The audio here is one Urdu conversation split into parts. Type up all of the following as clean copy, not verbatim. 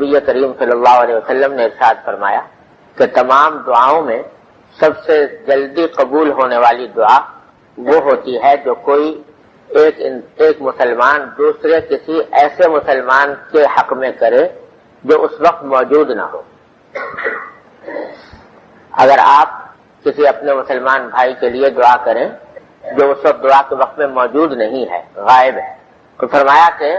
نبی کریم صلی اللہ علیہ وسلم نے ارشاد فرمایا کہ تمام دعاؤں میں سب سے جلدی قبول ہونے والی دعا وہ ہوتی ہے جو کوئی ایک مسلمان دوسرے کسی ایسے مسلمان کے حق میں کرے جو اس وقت موجود نہ ہو۔ اگر آپ کسی اپنے مسلمان بھائی کے لیے دعا کریں جو اس وقت دعا کے وقت میں موجود نہیں ہے، غائب ہے، تو فرمایا کہ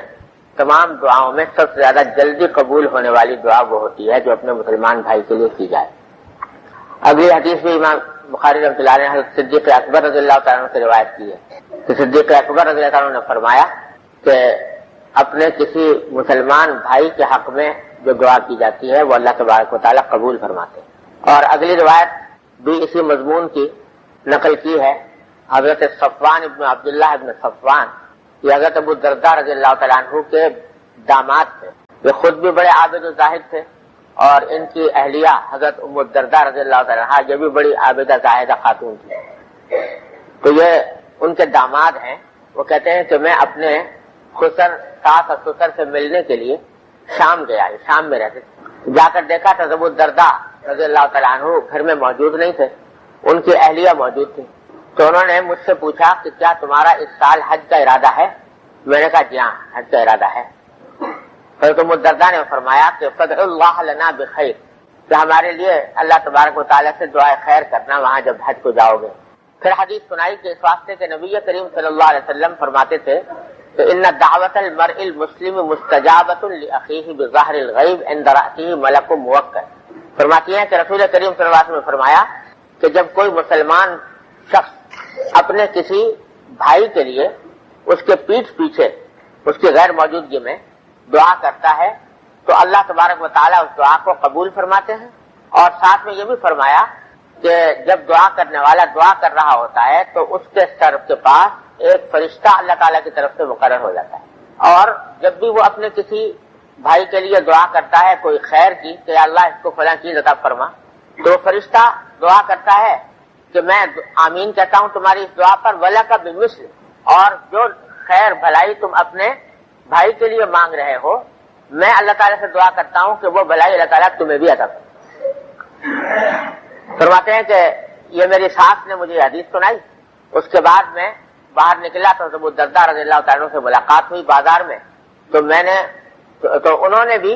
تمام دعاؤں میں سب سے زیادہ جلدی قبول ہونے والی دعا وہ ہوتی ہے جو اپنے مسلمان بھائی کے لیے کی جائے۔ اگلی حدیث بھی امام بخاری رحمۃ اللہ علیہ نے حضرت صدیق اکبر رضی اللہ تعالیٰ عنہ سے روایت کی ہے کہ صدیق اکبر رضی اللہ تعالیٰ عنہ نے فرمایا کہ اپنے کسی مسلمان بھائی کے حق میں جو دعا کی جاتی ہے وہ اللہ تبارک و تعالیٰ قبول فرماتے ہیں۔ اور اگلی روایت بھی اسی مضمون کی نقل کی ہے حضرت صفوان ابن عبداللہ ابن صفوان، یہ حضرت ابو الدرداء رضی اللہ تعالیٰ عنہ کے داماد تھے۔ یہ خود بھی بڑے عابد و زاہد تھے اور ان کی اہلیہ حضرت ام الدرداء رضی اللہ تعالیٰ عنہ یہ بھی بڑی عابدہ زاہدہ خاتون تھی۔ تو یہ ان کے داماد ہیں۔ وہ کہتے ہیں کہ میں اپنے خسر ساس اور سسر سے ملنے کے لیے شام گیا، شام میں رہتے تھے، جا کر دیکھا تو ابو الدرداء رضی اللہ تعالیٰ عنہ گھر میں موجود نہیں تھے، ان کی اہلیہ موجود تھی۔ تو انہوں نے مجھ سے پوچھا کہ کیا تمہارا اس سال حج کا ارادہ ہے؟ میں نے کہا جی ہاں حج کا ارادہ ہے۔ حضرت ام الدرداء نے فرمایا کہ فدع اللہ لنا بخیر، کہ ہمارے لیے اللہ تبارک و تعالیٰ سے دعائے خیر کرنا وہاں جب حج کو جاؤ گے۔ پھر حدیث سنائی کہ اس واسطے کہ نبی کریم صلی اللہ علیہ وسلم فرماتے تھے کہ ان دعوت المرء المسلم مستجابۃ لاخیہ بظاہر الغیب عند رأسہ ملک موکل۔ فرماتی ہیں کہ رسول کریم صلی اللہ علیہ وسلم نے فرمایا کہ جب کوئی مسلمان شخص اپنے کسی بھائی کے لیے اس کے پیٹھ پیچھے اس کی غیر موجودگی میں دعا کرتا ہے تو اللہ تبارک و تعالیٰ اس دعا کو قبول فرماتے ہیں۔ اور ساتھ میں یہ بھی فرمایا کہ جب دعا کرنے والا دعا کر رہا ہوتا ہے تو اس کے سر کے پاس ایک فرشتہ اللہ تعالیٰ کی طرف سے مقرر ہو جاتا ہے، اور جب بھی وہ اپنے کسی بھائی کے لیے دعا کرتا ہے کوئی خیر کی کہ اللہ اس کو فلاں چیز عطا فرما، تو فرشتہ دعا کرتا ہے کہ میں آمین کہتا ہوں تمہاری اس دعا پر ولک بمثل، اور جو خیر بھلائی تم اپنے بھائی کے لیے مانگ رہے ہو میں اللہ تعالیٰ سے دعا کرتا ہوں کہ وہ بھلائی اللہ تعالیٰ تمہیں بھی عطا فرمائے۔ فرماتے ہیں کہ یہ میری ساس نے مجھے حدیث سنائی، اس کے بعد میں باہر نکلا تو ابو الدرداء رضی اللہ تعالیٰ عنہ سے ملاقات ہوئی بازار میں، تو انہوں نے بھی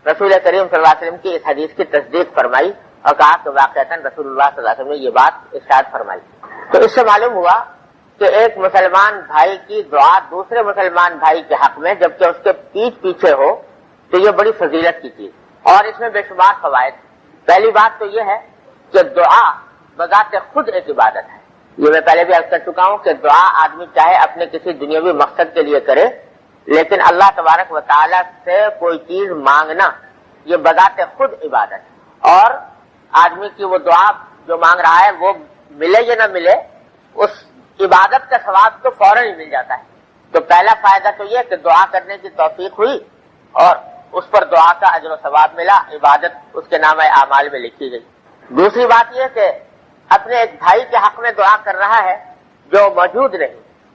رسول کریم صلی اللہ علیہ وسلم کی اس حدیث کی تصدیق فرمائی اور کہا کہ واقعتاً رسول اللہ صلی اللہ علیہ وسلم نے یہ بات ارشاد فرمائی۔ تو اس سے معلوم ہوا کہ ایک مسلمان بھائی کی دعا دوسرے مسلمان بھائی کے حق میں جبکہ اس کے پیٹھ پیچھے ہو تو یہ بڑی فضیلت کی چیز، اور اس میں بے شمار فوائد۔ پہلی بات تو یہ ہے کہ دعا بذات خود ایک عبادت ہے، یہ میں پہلے بھی عرض کر چکا ہوں کہ دعا آدمی چاہے اپنے کسی دنیاوی مقصد کے لیے کرے، لیکن اللہ تبارک و تعالیٰ سے کوئی چیز مانگنا یہ بذات خود عبادت ہے، اور آدمی کی وہ دعا جو مانگ رہا ہے وہ ملے یا نہ ملے اس عبادت کا ثواب تو فوراً ہی مل جاتا ہے۔ تو پہلا فائدہ تو یہ کہ دعا کرنے کی توفیق ہوئی اور اس پر دعا کا اجر و ثواب ملا، عبادت اس کے نام اعمال میں لکھی گئی۔ دوسری بات یہ کہ اپنے ایک بھائی کے حق میں دعا کر رہا ہے جو موجود نہیں،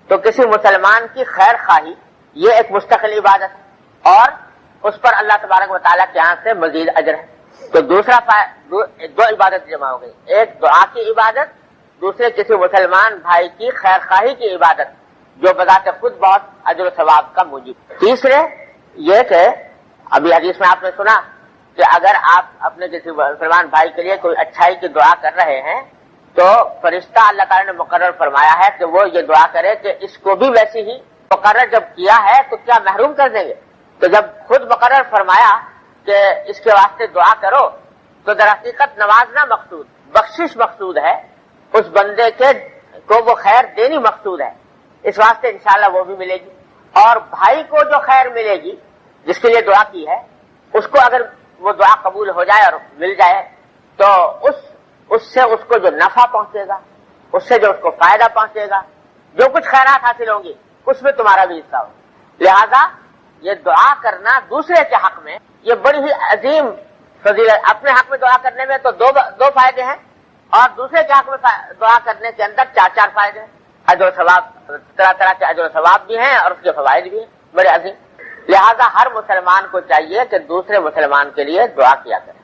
تو کسی مسلمان کی خیر خواہی یہ ایک مستقل عبادت ہے اور اس پر اللہ تبارک و تعالیٰ کے یہاں سے مزید اجر ہے۔ تو دو عبادت جمع ہو گئی، ایک دعا کی عبادت، دوسرے کسی مسلمان بھائی کی خیر خواہی کی عبادت جو بذات خود بہت اجر و ثواب کا موجب۔ تیسرے یہ کہ ابھی حدیث میں آپ نے سنا کہ اگر آپ اپنے کسی مسلمان بھائی کے لیے کوئی اچھائی کی دعا کر رہے ہیں تو فرشتہ اللہ تعالیٰ نے مقرر فرمایا ہے کہ وہ یہ دعا کرے کہ اس کو بھی ویسی ہی مقرر جب کیا ہے تو کیا محروم کر دیں گے۔ تو جب خود مقرر فرمایا کہ اس کے واسطے دعا کرو تو در حقیقت نوازنا مقصود، بخشش مقصود ہے، اس بندے کو وہ خیر دینی مقصود ہے، اس واسطے انشاءاللہ وہ بھی ملے گی۔ اور بھائی کو جو خیر ملے گی جس کے لیے دعا کی ہے اس کو اگر وہ دعا قبول ہو جائے اور مل جائے تو اس سے اس کو جو نفع پہنچے گا، اس سے جو اس کو فائدہ پہنچے گا، جو کچھ خیرات حاصل ہوں گی اس میں تمہارا بھی حصہ ہوگا۔ لہذا یہ دعا کرنا دوسرے کے حق میں یہ بڑی ہی عظیم فضیلت۔ اپنے حق میں دعا کرنے میں تو دو فائدے ہیں اور دوسرے کے حق میں دعا کرنے کے اندر چار فائدے ہیں، اجر و ثواب، طرح طرح کے اجر و ثواب بھی ہیں اور اس کے فوائد بھی ہیں بڑے عظیم۔ لہذا ہر مسلمان کو چاہیے کہ دوسرے مسلمان کے لیے دعا کیا کرے.